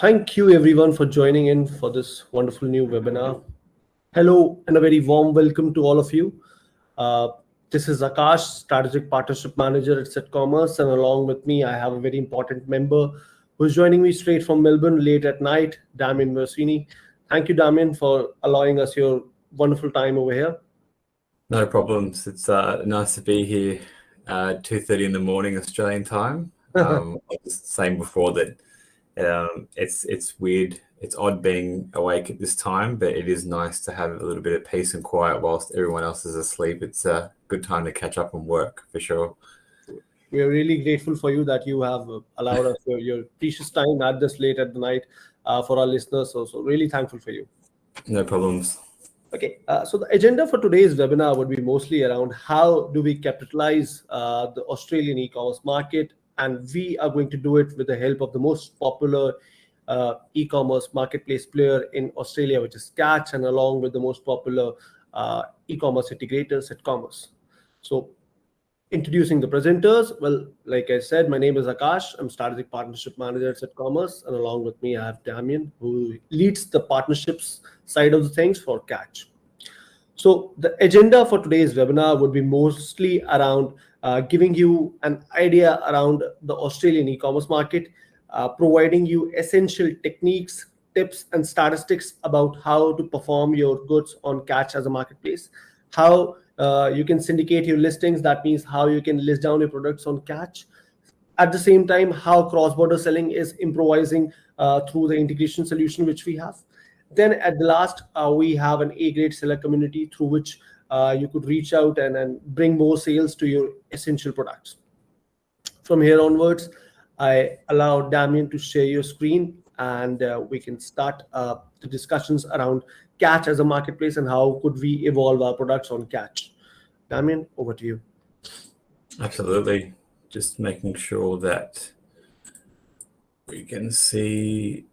Thank you everyone for joining in for this wonderful new webinar. Hello and a very warm welcome to all of you. Uh, this is Akash, Strategic Partnership Manager at Set Commerce, and along with me, I have a very important member who's joining me straight from Melbourne late at night, Damien Versini. Thank you, Damien, for allowing us your wonderful time over here. No problems. It's nice to be here, 2:30 in the morning Australian time. I was saying before that it's weird. It's odd being awake at this time, but it is nice to have a little bit of peace and quiet whilst everyone else is asleep. It's a good time to catch up and work for sure. We are really grateful for you that you have allowed us your precious time at this late at the night for our listeners. So really thankful for you. No problems. Okay, so the agenda for today's webinar would be mostly around how do we capitalize the Australian e-commerce market, and we are going to do it with the help of the most popular e-commerce marketplace player in Australia, which is Catch, and along with the most popular e-commerce integrator, Set Commerce. So introducing the presenters, well, like I said, my name is Akash. I'm Strategic Partnership Manager at Set Commerce, and along with me, I have Damien, who leads the partnerships side of the things for Catch. So the agenda for today's webinar would be mostly around giving you an idea around the Australian e-commerce market, providing you essential techniques, tips, and statistics about how to perform your goods on Catch as a marketplace, how you can syndicate your listings. That means how you can list down your products on Catch. At the same time, how cross-border selling is improvising through the integration solution which we have. Then at the last, we have an A-grade seller community through which you could reach out and bring more sales to your essential products. From here onwards, I allow Damien to share your screen, and we can start the discussions around Catch as a marketplace and how could we evolve our products on Catch. Damien, over to you. Absolutely. Just making sure that we can see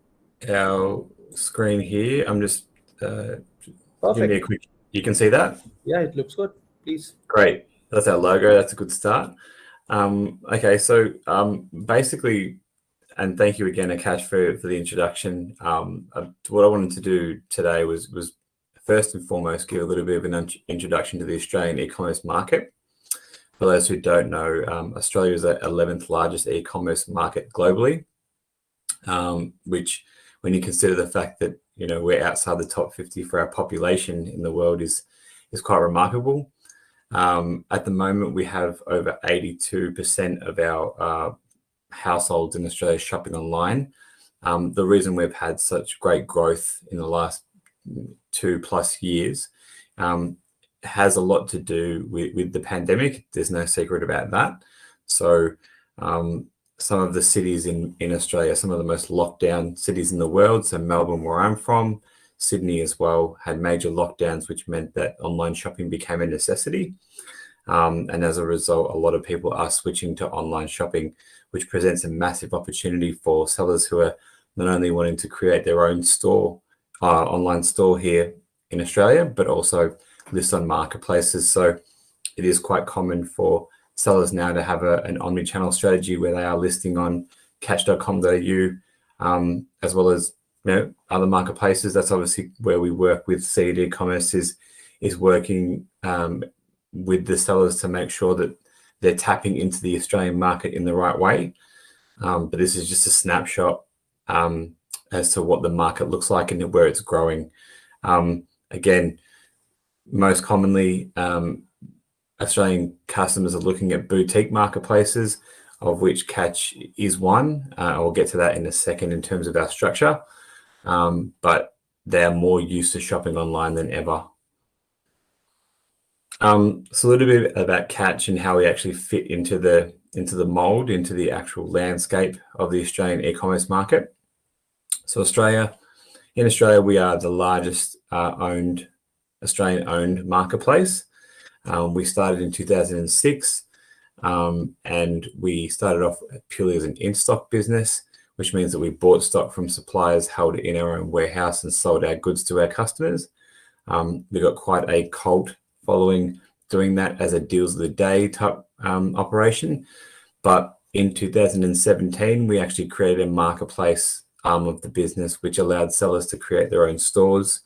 our screen here. I'm just give me a quick. You can see that? Yeah, it looks good. Please. Great. That's our logo. That's a good start. Okay, so basically, and thank you again, Akash, for the introduction. What I wanted to do today was first and foremost give a little bit of an introduction to the Australian e-commerce market. For those who don't know, Australia is the 11th largest e-commerce market globally, which, when you consider the fact that we're outside the top 50 for our population in the world, is quite remarkable. At the moment, we have over 82% of our households in Australia shopping online. The reason we've had such great growth in the last 2+ years has a lot to do with the pandemic. There's no secret about that. So some of the cities in Australia, some of the most locked down cities in the world, so Melbourne, where I'm from, Sydney as well, had major lockdowns, which meant that online shopping became a necessity. And as a result, a lot of people are switching to online shopping, which presents a massive opportunity for sellers who are not only wanting to create their own store, online store here in Australia, but also list on marketplaces. So it is quite common for sellers now to have an omni-channel strategy where they are listing on catch.com.au, as well as other marketplaces. That's obviously where we work with CED Commerce, is working with the sellers to make sure that they're tapping into the Australian market in the right way. But this is just a snapshot as to what the market looks like and where it's growing. Again, most commonly, Australian customers are looking at boutique marketplaces, of which Catch is one. I'll get to that in a second in terms of our structure, but they're more used to shopping online than ever. So a little bit about Catch and how we actually fit into the mold, into the actual landscape of the Australian e-commerce market. So in Australia, we are the largest Australian-owned marketplace. We started in 2006, and we started off purely as an in-stock business, which means that we bought stock from suppliers, held it in our own warehouse, and sold our goods to our customers. We got quite a cult following doing that as a deals of the day type operation. But in 2017, we actually created a marketplace arm of the business, which allowed sellers to create their own stores,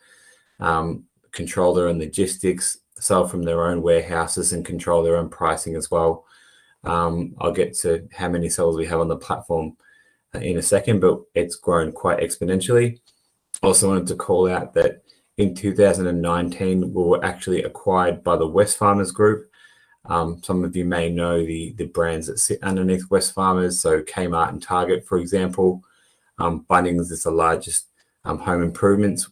control their own logistics, sell from their own warehouses, and control their own pricing as well. I'll get to how many sellers we have on the platform in a second, but it's grown quite exponentially. Also wanted to call out that in 2019, we were actually acquired by the Wesfarmers Group. Some of you may know the brands that sit underneath Wesfarmers, so Kmart and Target, for example. Bunnings is the largest home improvements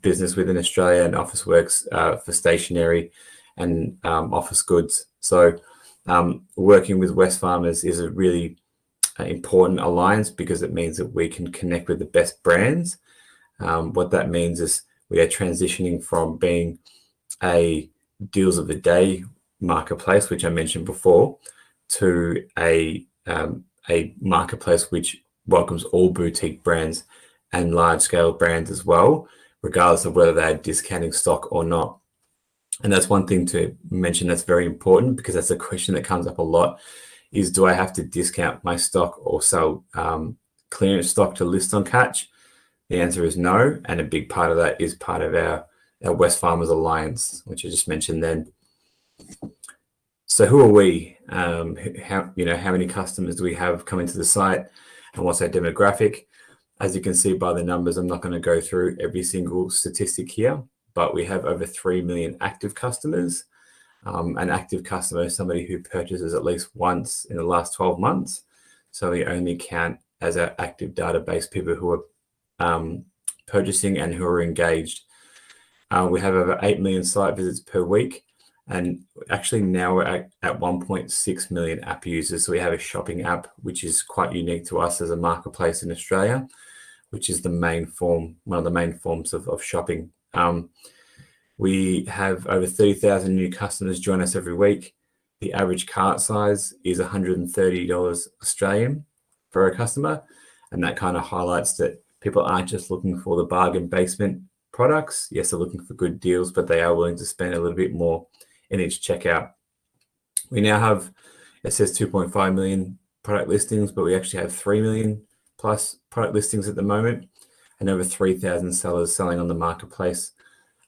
business within Australia, and Officeworks for stationery and office goods. So working with Wesfarmers is a really important alliance because it means that we can connect with the best brands. What that means is we are transitioning from being a deals of the day marketplace, which I mentioned before, to a marketplace which welcomes all boutique brands and large scale brands as well, regardless of whether they're discounting stock or not. And that's one thing to mention that's very important, because that's a question that comes up a lot, is do I have to discount my stock or sell clearance stock to list on Catch? The answer is no, and a big part of that is part of our Wesfarmers Alliance, which I just mentioned then. So who are we? How many customers do we have coming to the site, and what's our demographic? As you can see by the numbers, I'm not going to go through every single statistic here, but we have over 3 million active customers. An active customer is somebody who purchases at least once in the last 12 months. So we only count as our active database people who are purchasing and who are engaged. We have over 8 million site visits per week. And actually now we're at 1.6 million app users. So we have a shopping app, which is quite unique to us as a marketplace in Australia, which is one of the main forms of shopping. We have over 30,000 new customers join us every week. The average cart size is $130 Australian for a customer. And that kind of highlights that people aren't just looking for the bargain basement products. Yes, they're looking for good deals, but they are willing to spend a little bit more in each checkout. We now have, it says 2.5 million product listings, but we actually have 3 million plus product listings at the moment, and over 3,000 sellers selling on the marketplace.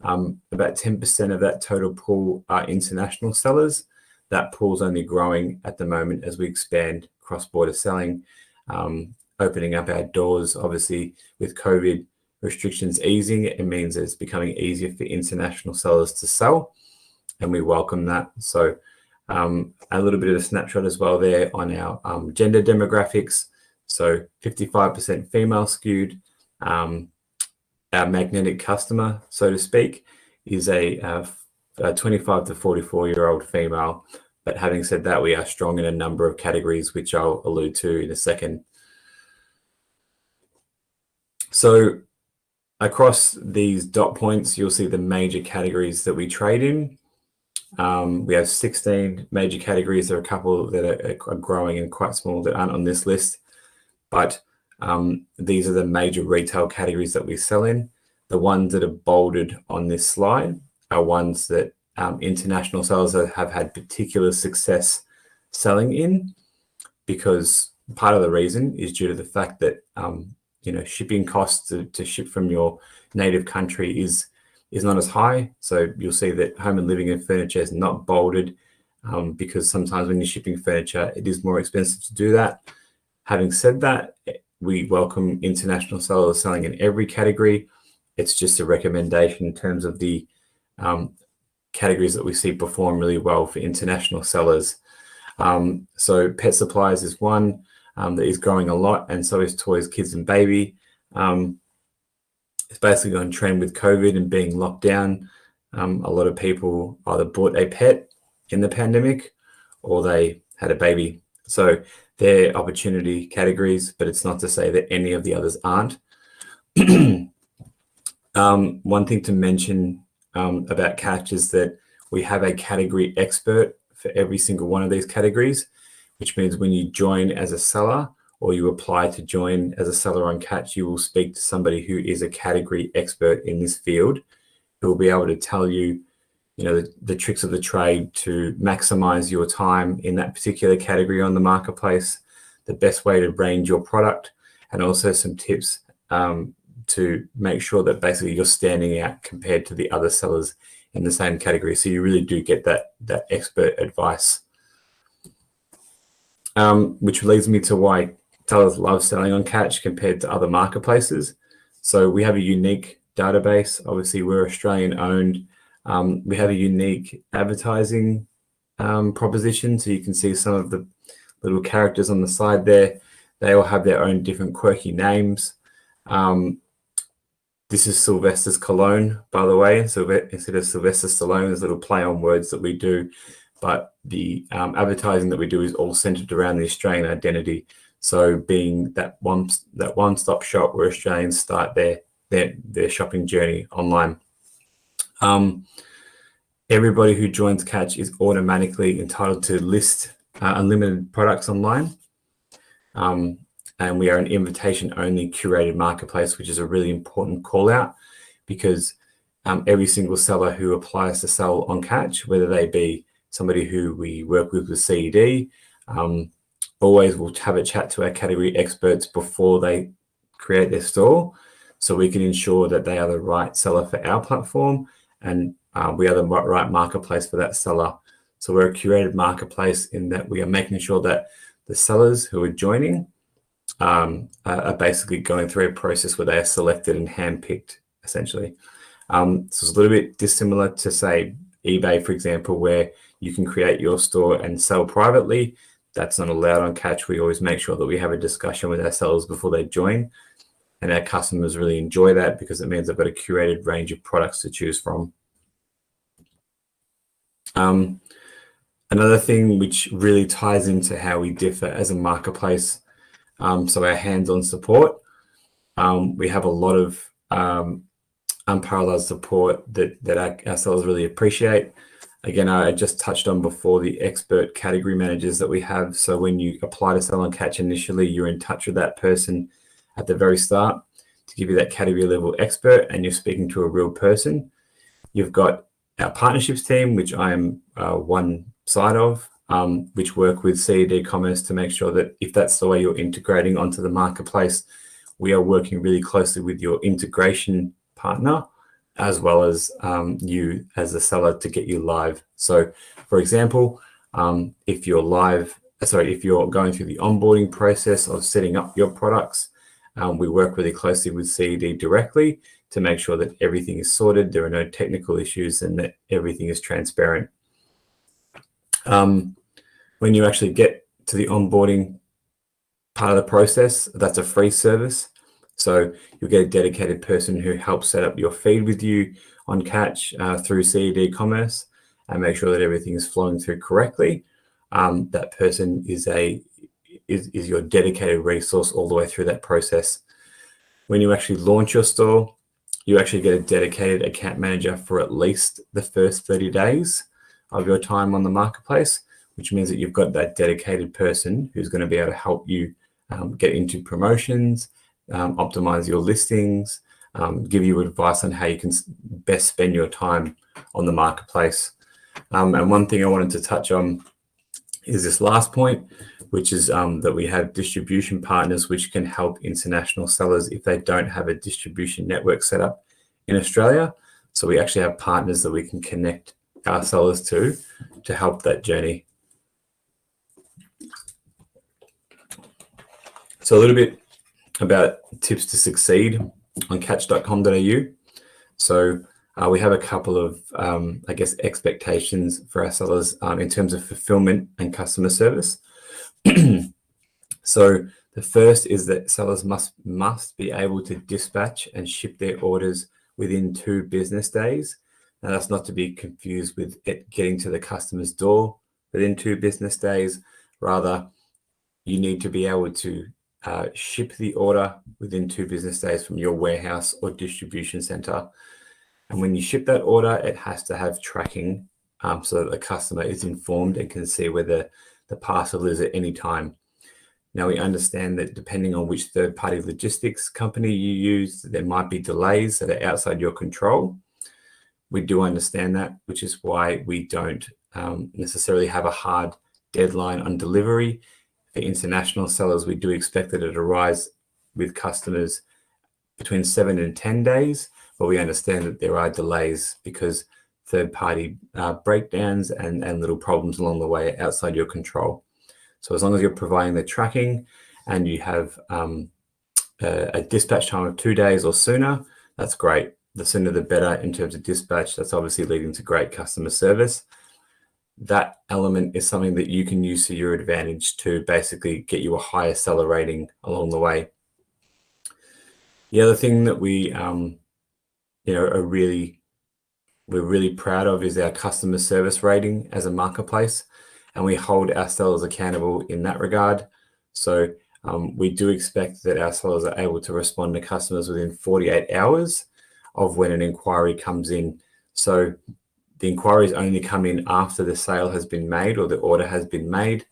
About 10% of that total pool are international sellers. That pool's only growing at the moment as we expand cross-border selling, opening up our doors. Obviously, with COVID restrictions easing, it means that it's becoming easier for international sellers to sell, and we welcome that. So a little bit of a snapshot as well there on our gender demographics. So 55% female skewed. Our magnetic customer, so to speak, is a 25 to 44-year-old female. But having said that, we are strong in a number of categories, which I'll allude to in a second. So across these dot points, you'll see the major categories that we trade in. We have 16 major categories. There are a couple that are growing and quite small that aren't on this list, but these are the major retail categories that we sell in. The ones that are bolded on this slide are ones that international sellers have had particular success selling in, because part of the reason is due to the fact that shipping costs to ship from your native country is not as high. So you'll see that home and living and furniture is not bolded because sometimes when you're shipping furniture, it is more expensive to do that. Having said that, we welcome international sellers selling in every category. It's just a recommendation in terms of the categories that we see perform really well for international sellers. So pet supplies is one that is growing a lot, and so is toys, kids and baby. It's basically on trend with COVID and being locked down. A lot of people either bought a pet in the pandemic or they had a baby. So they're opportunity categories, but it's not to say that any of the others aren't. One thing to mention about Catch is that we have a category expert for every single one of these categories, which means when you join as a seller or you apply to join as a seller on Catch, you will speak to somebody who is a category expert in this field, who will be able to tell you, the tricks of the trade to maximize your time in that particular category on the marketplace, the best way to range your product, and also some tips to make sure that basically you're standing out compared to the other sellers in the same category. So you really do get that expert advice. Which leads me to why sellers love selling on Catch compared to other marketplaces. So we have a unique database. Obviously, we're Australian owned. We have a unique advertising proposition. So you can see some of the little characters on the side there. They all have their own different quirky names. This is Sylvester's cologne, by the way. So instead of Sylvester Stallone, there's a little play on words that we do. But the advertising that we do is all centered around the Australian identity. So being that one-stop shop where Australians start their shopping journey online. Everybody who joins Catch is automatically entitled to list unlimited products online. And we are an invitation-only curated marketplace, which is a really important call out, because every single seller who applies to sell on Catch, whether they be somebody who we work with CED, always will have a chat to our category experts before they create their store, so we can ensure that they are the right seller for our platform, and we are the right marketplace for that seller. So we're a curated marketplace in that we are making sure that the sellers who are joining are basically going through a process where they are selected and handpicked, essentially. So it's a little bit dissimilar to, say, eBay, for example, where you can create your store and sell privately. That's not allowed on Catch. We always make sure that we have a discussion with our sellers before they join, and our customers really enjoy that because it means they've got a curated range of products to choose from. Another thing which really ties into how we differ as a marketplace, so our hands-on support. We have a lot of unparalleled support that our sellers really appreciate. Again, I just touched on before the expert category managers that we have. So when you apply to sell on Catch initially, you're in touch with that person at the very start to give you that category level expert, and you're speaking to a real person. You've got our partnerships team, which I am one side of, which work with CED Commerce to make sure that if that's the way you're integrating onto the marketplace, we are working really closely with your integration partner, as well as you as a seller to get you live. So for example, if you're going through the onboarding process of setting up your products, we work really closely with CED directly to make sure that everything is sorted, there are no technical issues, and that everything is transparent. When you actually get to the onboarding part of the process, that's a free service. So you'll get a dedicated person who helps set up your feed with you on Catch through CED Commerce and make sure that everything is flowing through correctly. That person is your dedicated resource all the way through that process. When you actually launch your store, you actually get a dedicated account manager for at least the first 30 days of your time on the marketplace, which means that you've got that dedicated person who's going to be able to help you get into promotions, optimize your listings, give you advice on how you can best spend your time on the marketplace. And one thing I wanted to touch on is this last point, which is that we have distribution partners which can help international sellers if they don't have a distribution network set up in Australia. So we actually have partners that we can connect our sellers to help that journey. So a little bit about tips to succeed on catch.com.au. So we have a couple of, expectations for our sellers in terms of fulfillment and customer service. So the first is that sellers must be able to dispatch and ship their orders within 2 business days. Now, that's not to be confused with it getting to the customer's door within 2 business days. Rather, you need to be able to ship the order within 2 business days from your warehouse or distribution center. And when you ship that order, it has to have tracking so that the customer is informed and can see where the parcel is at any time. Now, we understand that depending on which third-party logistics company you use, there might be delays that are outside your control. We do understand that, which is why we don't necessarily have a hard deadline on delivery. For international sellers, we do expect that it arrives with customers between 7 and 10 days, but we understand that there are delays because third-party breakdowns and little problems along the way outside your control. So as long as you're providing the tracking and you have a dispatch time of 2 days or sooner, that's great. The sooner the better in terms of dispatch. That's obviously leading to great customer service. That element is something that you can use to your advantage to basically get you a higher seller rating along the way. The other thing that we we're really proud of is our customer service rating as a marketplace, and we hold our sellers accountable in that regard. So we do expect that our sellers are able to respond to customers within 48 hours of when an inquiry comes in. So the inquiries only come in after the sale has been made or the order has been made.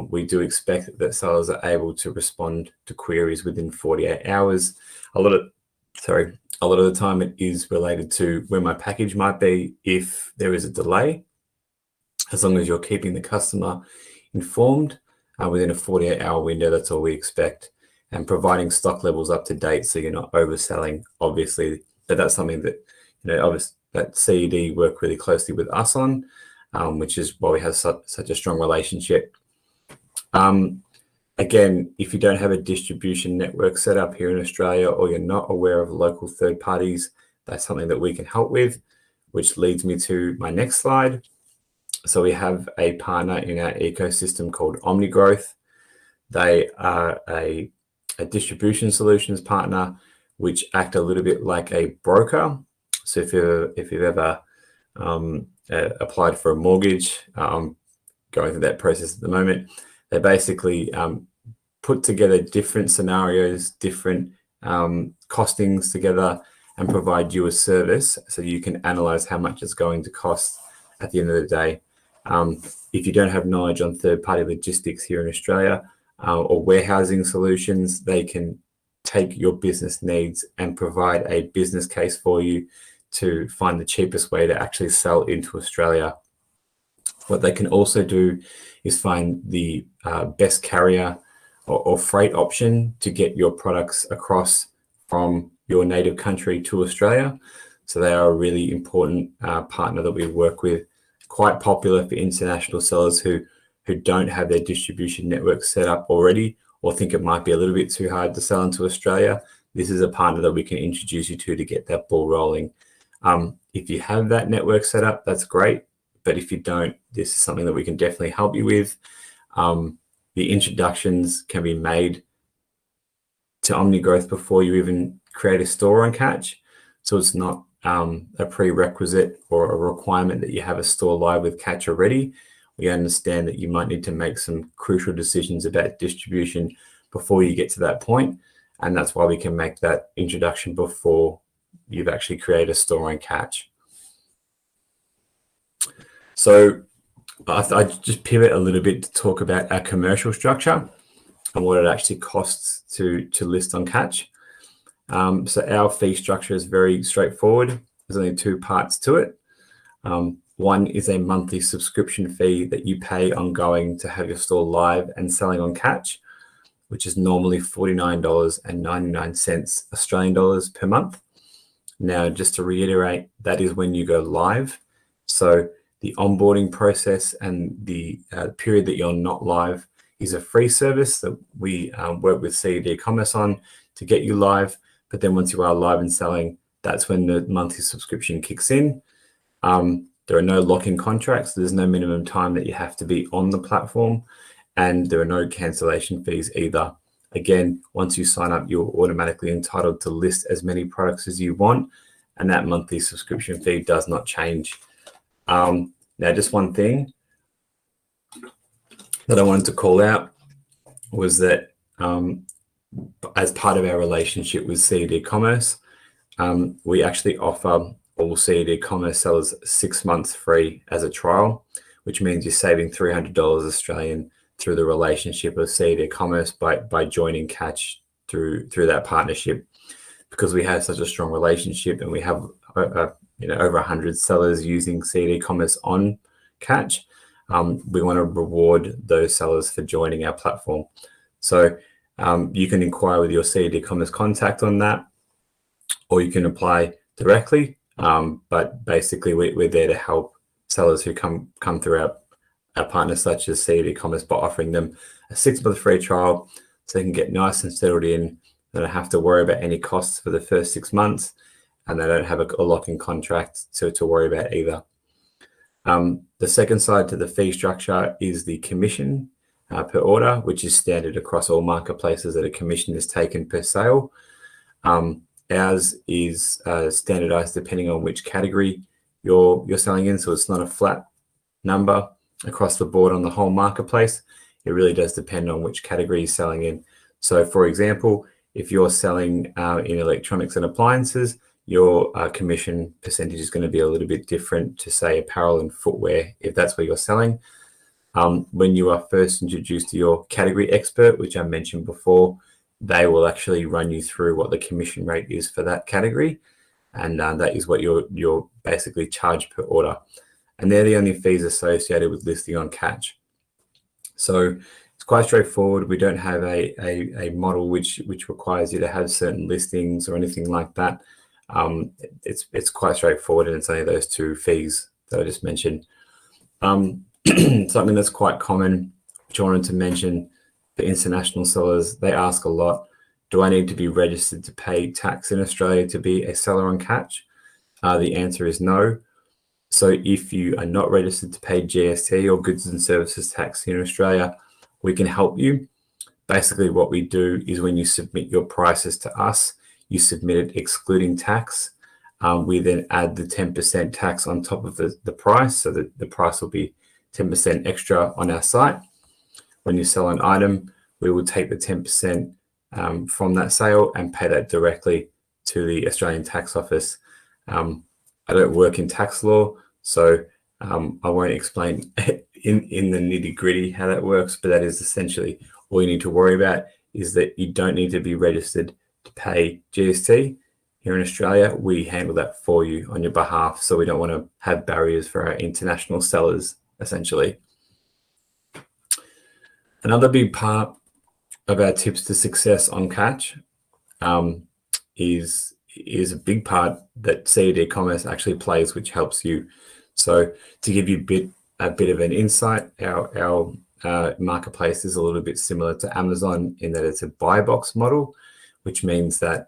We do expect that sellers are able to respond to queries within 48 hours. A lot of the time it is related to where my package might be if there is a delay. As long as you're keeping the customer informed within a 48-hour window, that's all we expect. And providing stock levels up to date so you're not overselling, obviously. But that's something that, obviously, that CED work really closely with us on, which is why we have such a strong relationship. Again, if you don't have a distribution network set up here in Australia or you're not aware of local third parties, that's something that we can help with, which leads me to my next slide. So we have a partner in our ecosystem called OmniGrowth. They are a distribution solutions partner, which act a little bit like a broker. So if you've ever applied for a mortgage, I'm going through that process at the moment. They basically put together different scenarios, different costings together, and provide you a service so you can analyze how much it's going to cost at the end of the day. If you don't have knowledge on third-party logistics here in Australia or warehousing solutions, they can take your business needs and provide a business case for you to find the cheapest way to actually sell into Australia. What they can also do is find the best carrier or freight option to get your products across from your native country to Australia. So they are a really important partner that we work with, quite popular for international sellers who don't have their distribution network set up already or think it might be a little bit too hard to sell into Australia. This is a partner that we can introduce you to get that ball rolling. If you have that network set up, that's great. But if you don't, this is something that we can definitely help you with. The introductions can be made to OmniGrowth before you even create a store on Catch. So it's not a prerequisite or a requirement that you have a store live with Catch already. We understand that you might need to make some crucial decisions about distribution before you get to that point. And that's why we can make that introduction before you've actually created a store on Catch. So I just pivot a little bit to talk about our commercial structure and what it actually costs to list on Catch. So our fee structure is very straightforward. There's only two parts to it. One is a monthly subscription fee that you pay ongoing to have your store live and selling on Catch, which is normally $49.99 Australian dollars per month. Now, just to reiterate, that is when you go live. So the onboarding process and the period that you're not live is a free service that we work with CED Commerce on to get you live. But then once you are live and selling, that's when the monthly subscription kicks in. There are no lock-in contracts. There's no minimum time that you have to be on the platform, and there are no cancellation fees either. Again, once you sign up, you're automatically entitled to list as many products as you want, and that monthly subscription fee does not change. Now, just one thing that I wanted to call out was that as part of our relationship with CED Commerce, we actually offer all CED Commerce sellers 6 months free as a trial, which means you're saving $300 Australian through the relationship of CED Commerce by joining Catch through that partnership. Because we have such a strong relationship and we have over 100 sellers using CED Commerce on Catch, we want to reward those sellers for joining our platform. So You can inquire with your CAD Commerce contact on that, or you can apply directly. But basically, we're there to help sellers who come through our partners such as CAD Commerce by offering them a 6-month free trial so they can get nice and settled in. They don't have to worry about any costs for the first 6 months, and they don't have a lock-in contract to worry about either. The second side to the fee structure is the commission per order, which is standard across all marketplaces that a commission is taken per sale. Ours is standardized depending on which category you're selling in, so it's not a flat number across the board on the whole marketplace. It really does depend on which category you're selling in. So for example, if you're selling in electronics and appliances, your commission percentage is going to be a little bit different to, say, apparel and footwear, if that's where you're selling. When you are first introduced to your category expert, which I mentioned before, they will actually run you through what the commission rate is for that category, and that is what you're basically charged per order. And they're the only fees associated with listing on Catch. So it's quite straightforward. We don't have a model which requires you to have certain listings or anything like that. It's quite straightforward, and it's only those 2 fees that I just mentioned. Something that's quite common, which I wanted to mention, for international sellers, they ask a lot, do I need to be registered to pay tax in Australia to be a seller on Catch? The answer is no. So if you are not registered to pay GST or goods and services tax in Australia, we can help you. Basically what we do is when you submit your prices to us, you submit it excluding tax. We then add the 10% tax on top of the price, so that the price will be 10% extra on our site. When you sell an item, we will take the 10% from that sale and pay that directly to the Australian Tax Office. I don't work in tax law, so I won't explain in the nitty-gritty how that works, but that is essentially all you need to worry about, is that you don't need to be registered to pay GST. Here in Australia, we handle that for you on your behalf, so we don't want to have barriers for our international sellers, essentially. Another big part of our tips to success on Catch is a big part that CAD Commerce actually plays, which helps you. So to give you a bit of an insight, our marketplace is a little bit similar to Amazon in that it's a buy box model, which means that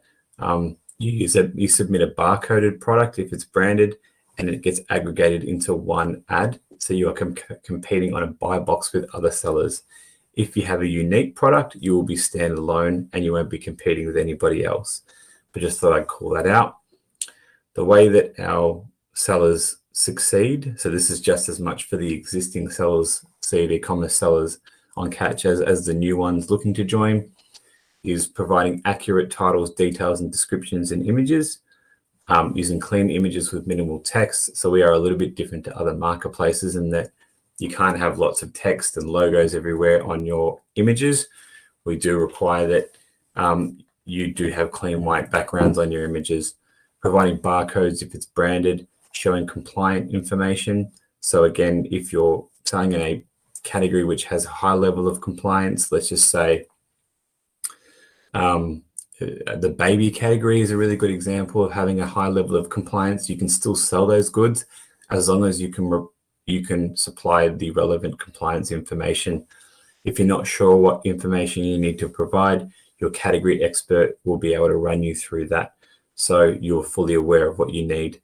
you submit a barcoded product if it's branded, and it gets aggregated into one ad. So you are competing on a buy box with other sellers. If you have a unique product, you will be standalone and you won't be competing with anybody else. But just thought I'd call that out. The way that our sellers succeed, so this is just as much for the existing sellers, CAD Commerce sellers on Catch as the new ones looking to join, is providing accurate titles, details, and descriptions and images, using clean images with minimal text. So we are a little bit different to other marketplaces in that you can't have lots of text and logos everywhere on your images. We do require that you do have clean white backgrounds on your images, providing barcodes if it's branded, showing compliant information. So again, if you're selling in a category which has a high level of compliance, let's just say the baby category is a really good example of having a high level of compliance. You can still sell those goods as long as you can supply the relevant compliance information. If you're not sure what information you need to provide, your category expert will be able to run you through that, so you're fully aware of what you need.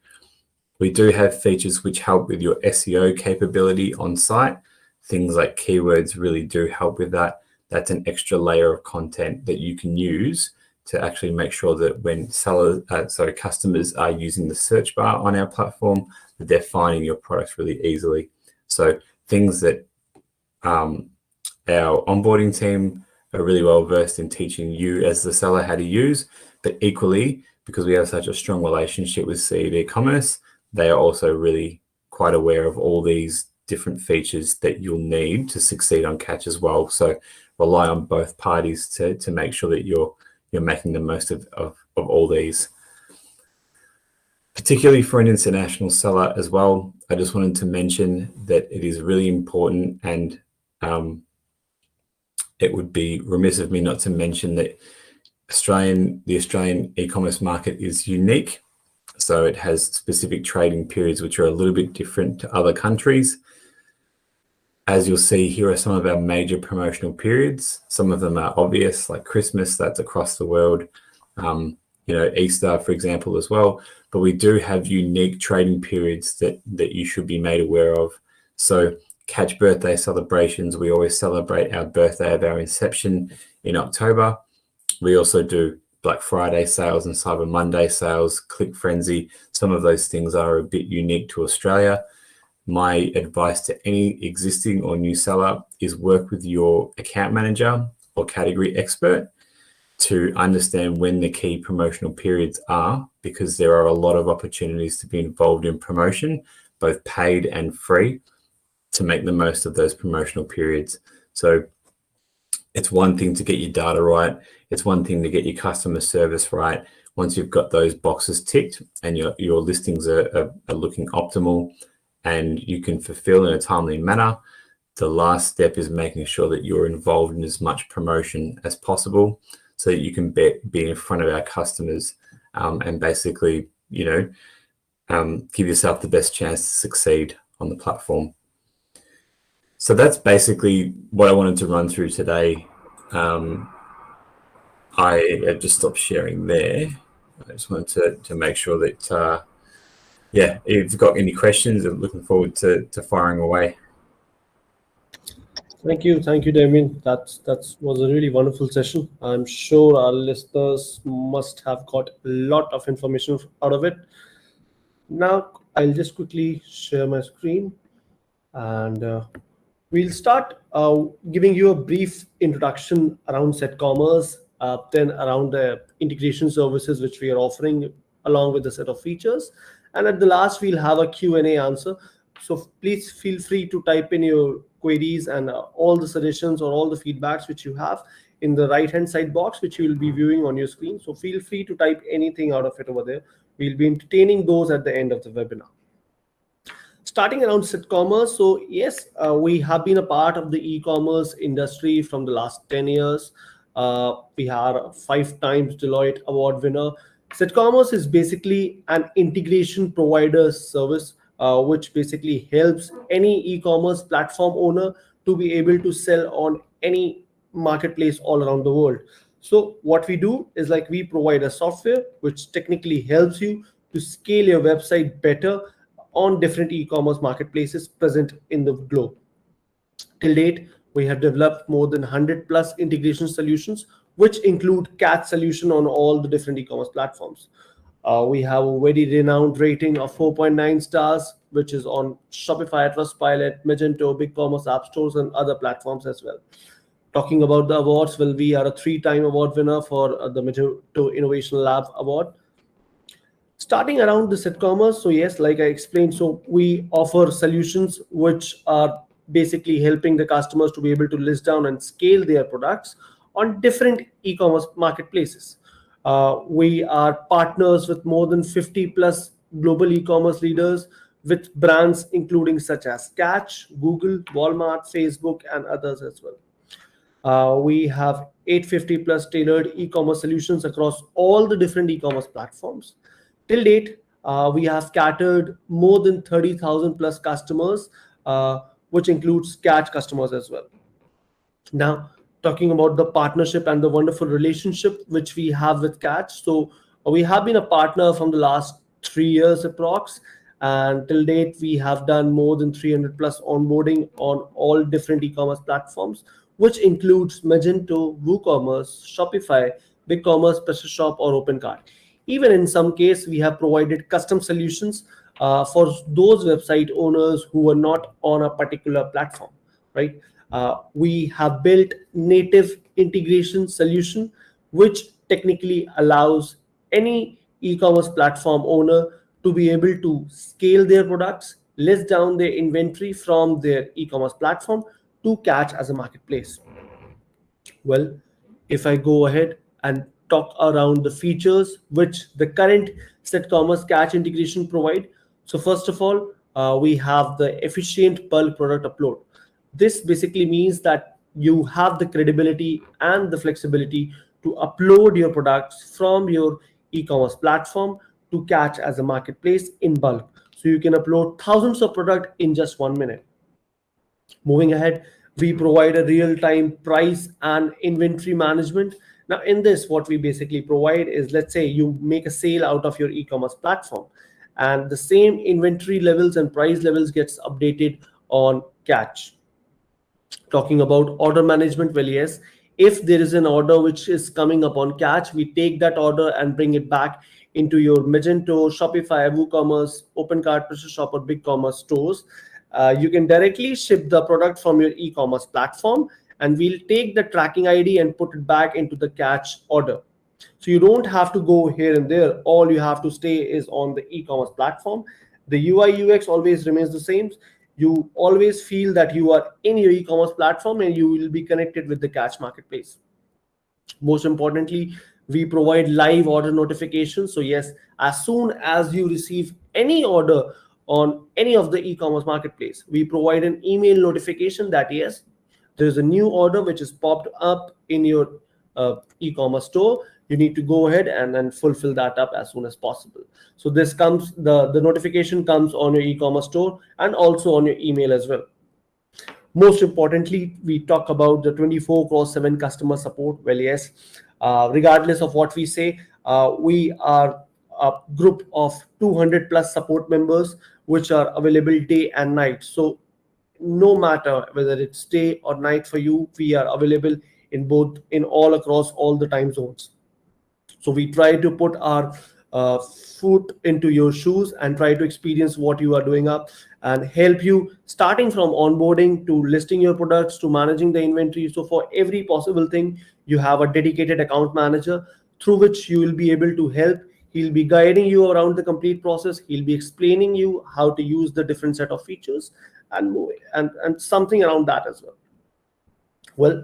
We do have features which help with your SEO capability on site. Things like keywords really do help with that. That's an extra layer of content that you can use to actually make sure that when customers are using the search bar on our platform, that they're finding your products really easily. So things that our onboarding team are really well versed in teaching you as the seller how to use, but equally, because we have such a strong relationship with CAD Commerce, they are also really quite aware of all these different features that you'll need to succeed on Catch as well. So rely on both parties to make sure that you're making the most of all these. Particularly for an international seller as well, I just wanted to mention that it is really important, and it would be remiss of me not to mention that the Australian e-commerce market is unique. So it has specific trading periods which are a little bit different to other countries. As you'll see, here are some of our major promotional periods. Some of them are obvious, like Christmas, that's across the world. Easter, for example, as well. But we do have unique trading periods that you should be made aware of. So Catch birthday celebrations, we always celebrate our birthday of our inception in October. We also do Black Friday sales and Cyber Monday sales, Click Frenzy. Some of those things are a bit unique to Australia. My advice to any existing or new seller is work with your account manager or category expert to understand when the key promotional periods are, because there are a lot of opportunities to be involved in promotion, both paid and free, to make the most of those promotional periods. So it's one thing to get your data right. It's one thing to get your customer service right. Once you've got those boxes ticked and your listings are looking optimal and you can fulfill in a timely manner, the last step is making sure that you're involved in as much promotion as possible so that you can be in front of our customers and basically, give yourself the best chance to succeed on the platform. So that's basically what I wanted to run through today. I have just stopped sharing there. I just wanted to make sure that, if you've got any questions, I'm looking forward to firing away. Thank you, Damien. That was a really wonderful session. I'm sure our listeners must have got a lot of information out of it. Now, I'll just quickly share my screen and we'll start giving you a brief introduction around Setcommerce, then around the integration services which we are offering along with a set of features. And at the last, we'll have a Q&A answer. So please feel free to type in your queries and all the suggestions or all the feedbacks which you have in the right-hand side box, which you will be viewing on your screen. So feel free to type anything out of it over there. We'll be entertaining those at the end of the webinar. Starting around Setcommerce, so yes, we have been a part of the e-commerce industry from the last 10 years. We are 5 times Deloitte Award winner. Setcommerce is basically an integration provider service, which basically helps any e-commerce platform owner to be able to sell on any marketplace all around the world. So what we do is we provide a software which technically helps you to scale your website better on different e-commerce marketplaces present in the globe. Till date, we have developed more than 100 plus integration solutions, which include Catch solution on all the different e-commerce platforms. We have a very renowned rating of 4.9 stars, which is on Shopify, Trustpilot, Magento, BigCommerce app stores, and other platforms as well. Talking about the awards, well, we are a 3-time award winner for the Magento Innovation Lab Award. Starting around the Setcommerce, so yes, like I explained, so we offer solutions which are basically helping the customers to be able to list down and scale their products on different e-commerce marketplaces. We are partners with more than 50 plus global e-commerce leaders with brands including such as Catch, Google, Walmart, Facebook, and others as well. We have 850 plus tailored e-commerce solutions across all the different e-commerce platforms. Till date, we have catered more than 30,000 plus customers, which includes Catch customers as well. Now, talking about the partnership and the wonderful relationship which we have with Catch. So we have been a partner from the last 3 years approx, and till date we have done more than 300 plus onboarding on all different e-commerce platforms, which includes Magento, WooCommerce, Shopify, BigCommerce, PrestaShop, or OpenCart. Even in some case, we have provided custom solutions for those website owners who are not on a particular platform, right? We have built native integration solution, which technically allows any e-commerce platform owner to be able to scale their products, list down their inventory from their e-commerce platform to Catch as a marketplace. Well, if I go ahead and talk around the features which the current Setcommerce Catch integration provide. So first of all, we have the efficient bulk product upload. This basically means that you have the credibility and the flexibility to upload your products from your e-commerce platform to Catch as a marketplace in bulk. So you can upload thousands of products in just 1 minute. Moving ahead, we provide a real-time price and inventory management. Now, in this, what we basically provide is, let's say you make a sale out of your e-commerce platform, and the same inventory levels and price levels gets updated on Catch. Talking about order management, well, yes, if there is an order which is coming up on Catch, we take that order and bring it back into your Magento, Shopify, WooCommerce, OpenCart, PrestaShop, or BigCommerce stores. You can directly ship the product from your e-commerce platform, and we'll take the tracking ID and put it back into the Catch order. So you don't have to go here and there. All you have to stay is on the e-commerce platform. The UI UX always remains the same. You always feel that you are in your e-commerce platform and you will be connected with the Catch marketplace. Most importantly, we provide live order notifications. So yes, as soon as you receive any order on any of the e-commerce marketplace, we provide an email notification that yes, there is a new order which is popped up in your e-commerce store. You need to go ahead and then fulfill that up as soon as possible. So this comes, the notification comes on your e-commerce store and also on your email as well. Most importantly, we talk about the 24/7 customer support. Well, yes, regardless of what we say, we are a group of 200 plus support members which are available day and night. So no matter whether it's day or night for you, we are available in all across all the time zones. So we try to put our foot into your shoes and try to experience what you are doing up and help you starting from onboarding to listing your products to managing the inventory. So for every possible thing, you have a dedicated account manager through which you will be able to help. He'll be guiding you around the complete process. He'll be explaining you how to use the different set of features and something around that as well. Well,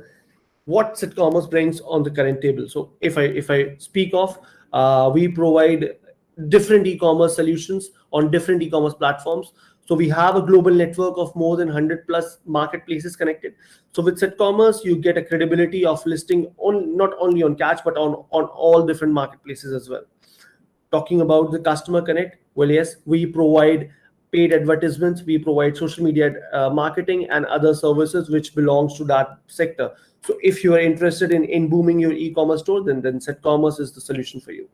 what Setcommerce brings on the current table. So if I speak of, we provide different e-commerce solutions on different e-commerce platforms. So we have a global network of more than 100 plus marketplaces connected. So with Setcommerce, you get a credibility of listing on not only on Catch, but on all different marketplaces as well. Talking about the customer connect, well, yes, we provide paid advertisements, we provide social media marketing and other services which belongs to that sector. So if you are interested in booming your e-commerce store, then Setcommerce is the solution for you.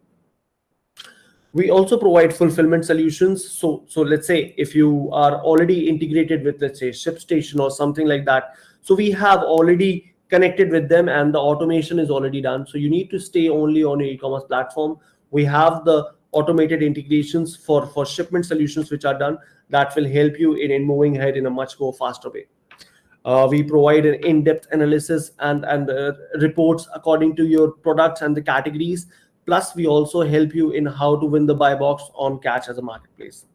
We also provide fulfillment solutions. So let's say if you are already integrated with, let's say, ShipStation or something like that. So we have already connected with them and the automation is already done. So you need to stay only on your e-commerce platform. We have the automated integrations for shipment solutions which are done that will help you in moving ahead in a much more faster way. We provide an in-depth analysis and reports according to your products and the categories. Plus, we also help you in how to win the buy box on Catch as a marketplace.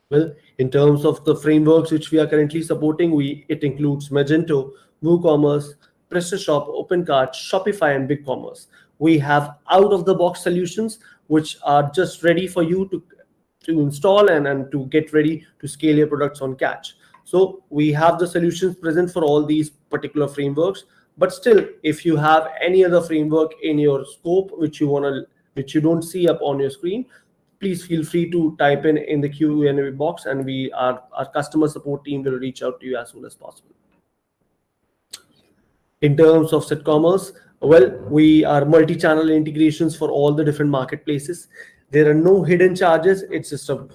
Well, in terms of the frameworks which we are currently supporting, it includes Magento, WooCommerce, PrestaShop, OpenCart, Shopify, and BigCommerce. We have out-of-the-box solutions which are just ready for you to install and to get ready to scale your products on Catch. So we have the solutions present for all these particular frameworks. But still, if you have any other framework in your scope which you don't see up on your screen, please feel free to type in the Q&A box, and our customer support team will reach out to you as soon as possible. In terms of Setcommerce, well, we are multi-channel integrations for all the different marketplaces. There are no hidden charges. It's just a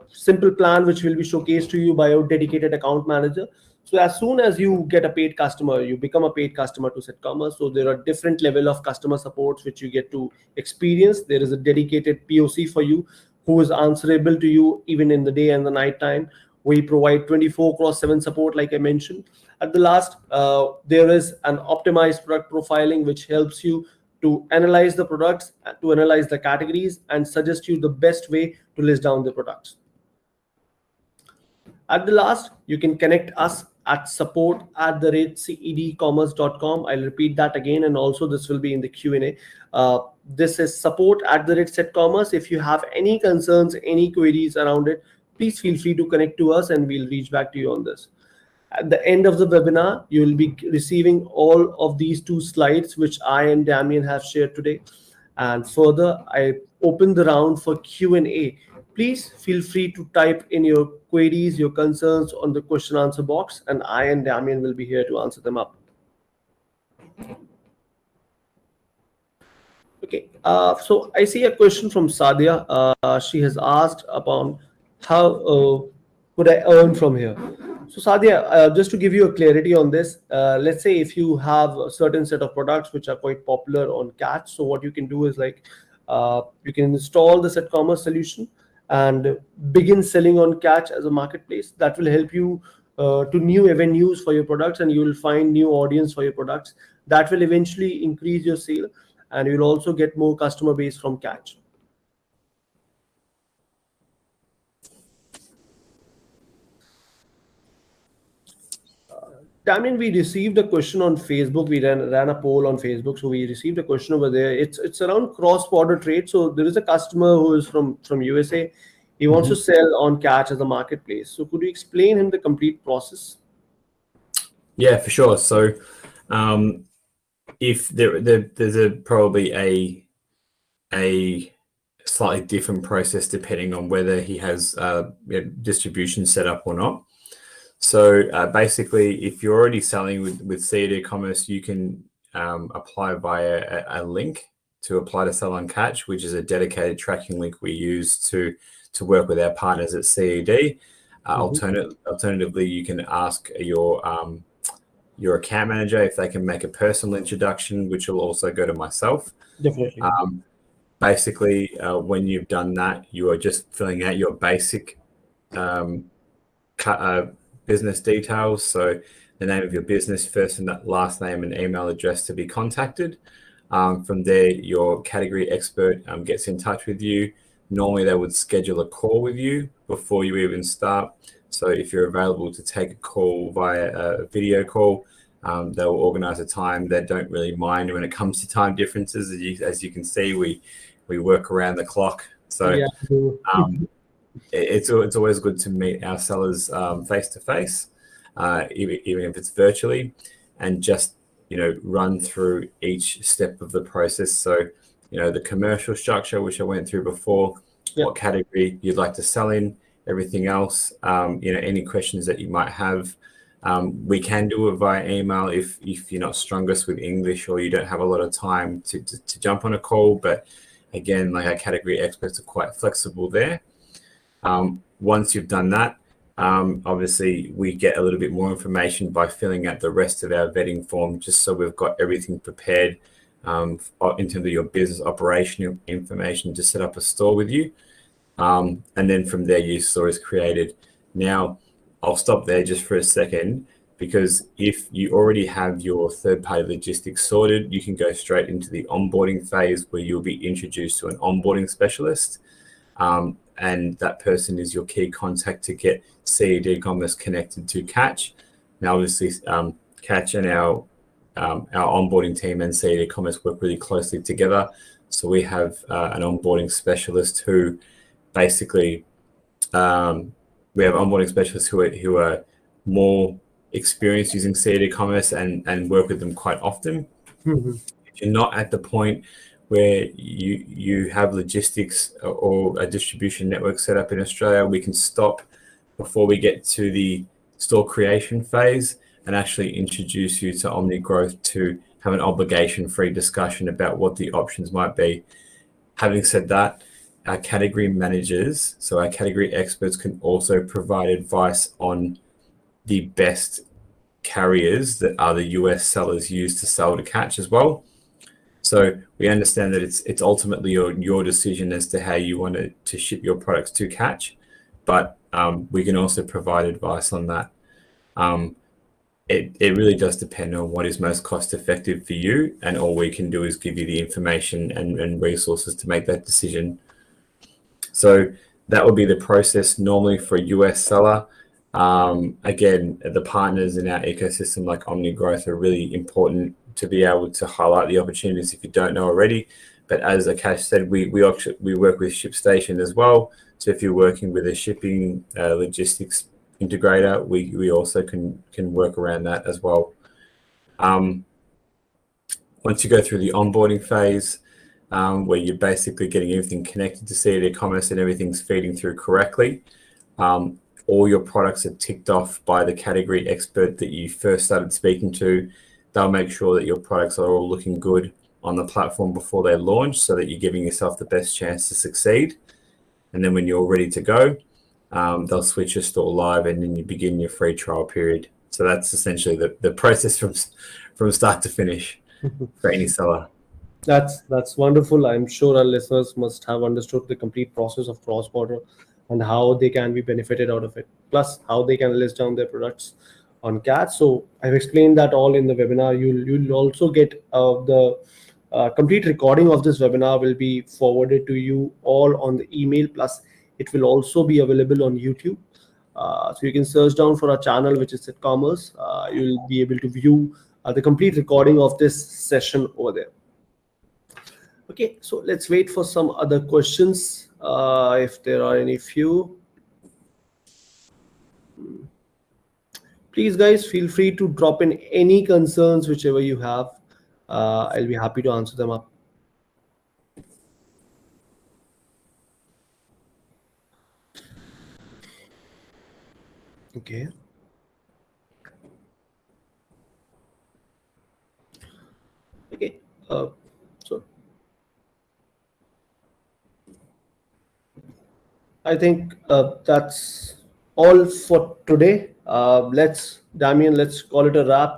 simple plan which will be showcased to you by our dedicated account manager. So as soon as you get a paid customer, you become a paid customer to Setcommerce. So there are different level of customer supports which you get to experience. There is a dedicated POC for you who is answerable to you even in the day and the night time. We provide 24/7 support, like I mentioned. At the last, there is an optimized product profiling which helps you to analyze the products, to analyze the categories, and suggest you the best way to list down the products. At the last, you can connect us at support@cedcommerce.com. I'll repeat that again, and also this will be in the Q&A. This is support@Setcommerce. If you have any concerns, any queries around it, please feel free to connect to us and we'll reach back to you on this. At the end of the webinar, you will be receiving all of these 2 slides, which I and Damien have shared today. And further, I open the round for Q&A. Please feel free to type in your queries, your concerns on the question answer box, and I and Damien will be here to answer them up. Okay, so I see a question from Sadia. She has asked upon how could I earn from here? So Sadia, just to give you a clarity on this, let's say if you have a certain set of products which are quite popular on Catch, so what you can do is like you can install the SetCommerce solution and begin selling on Catch as a marketplace. That will help you to new avenues for your products, and you will find new audience for your products. That will eventually increase your sale, and you'll also get more customer base from Catch. Damien, we received a question on Facebook. We ran a poll on Facebook, so we received a question over there. It's around cross-border trade. So there is a customer who is from USA. He wants to sell on Catch as a marketplace. So could you explain him the complete process? Yeah, for sure. So if there's probably a slightly different process depending on whether he has distribution set up or not. So basically, if you're already selling with CAD Commerce, you can apply via a link to apply to sell on Catch, which is a dedicated tracking link we use to work with our partners at CAD. Alternatively, you can ask your account manager if they can make a personal introduction, which will also go to myself. Definitely. Basically, when you've done that, you are just filling out your basic business details. So the name of your business, first and last name and email address to be contacted. From there, your category expert gets in touch with you. Normally, they would schedule a call with you before you even start. So if you're available to take a call via a video call, they'll organize a time. They don't really mind when it comes to time differences. As you can see, we work around the clock. So yeah. It's always good to meet our sellers face to face, even if it's virtually, and just run through each step of the process. So the commercial structure, which I went through before, what category you'd like to sell in, everything else, any questions that you might have. We can do it via email if you're not strongest with English or you don't have a lot of time to jump on a call. But again, like our category experts are quite flexible there. Once you've done that, obviously we get a little bit more information by filling out the rest of our vetting form, just so we've got everything prepared in terms of your business operational information to set up a store with you. And then from there, your store is created. Now, I'll stop there just for a second, because if you already have your third-party logistics sorted, you can go straight into the onboarding phase where you'll be introduced to an onboarding specialist. And that person is your key contact to get CAD Commerce connected to Catch. Now, obviously, Catch and our onboarding team and CAD Commerce work really closely together. So we have an onboarding specialist who basically, we have onboarding specialists who are more experienced using CAD Commerce and work with them quite often. If you're not at the point where you have logistics or a distribution network set up in Australia, we can stop before we get to the store creation phase and actually introduce you to Omni Growth to have an obligation-free discussion about what the options might be. Having said that, our category managers, so our category experts, can also provide advice on the best carriers that other US sellers use to sell to Catch as well. So we understand that it's ultimately your decision as to how you want to ship your products to Catch, but we can also provide advice on that. It really does depend on what is most cost effective for you, and all we can do is give you the information and resources to make that decision. So that would be the process normally for a US seller. Again, the partners in our ecosystem like Omni Growth are really important to be able to highlight the opportunities if you don't know already. But as Akash said, we work with ShipStation as well. So if you're working with a shipping logistics integrator, we also can work around that as well. Once you go through the onboarding phase, where you're basically getting everything connected to CEDA e-commerce and everything's feeding through correctly, all your products are ticked off by the category expert that you first started speaking to. They'll make sure that your products are all looking good on the platform before they launch, so that you're giving yourself the best chance to succeed. And then when you're ready to go, they'll switch your store live, and then you begin your free trial period. So that's essentially the process from start to finish for any seller. That's wonderful. I'm sure our listeners must have understood the complete process of cross-border and how they can be benefited out of it, plus how they can list down their products on CAT. So I've explained that all in the webinar. You'll also get the complete recording of this webinar will be forwarded to you all on the email, plus it will also be available on YouTube. So you can search down for our channel, which is CED Commerce. You'll be able to view the complete recording of this session over there. Okay, so let's wait for some other questions, if there are any few. Please, guys, feel free to drop in any concerns, whichever you have. I'll be happy to answer them up. Okay. Okay. So I think that's all for today. Let's call it a wrap.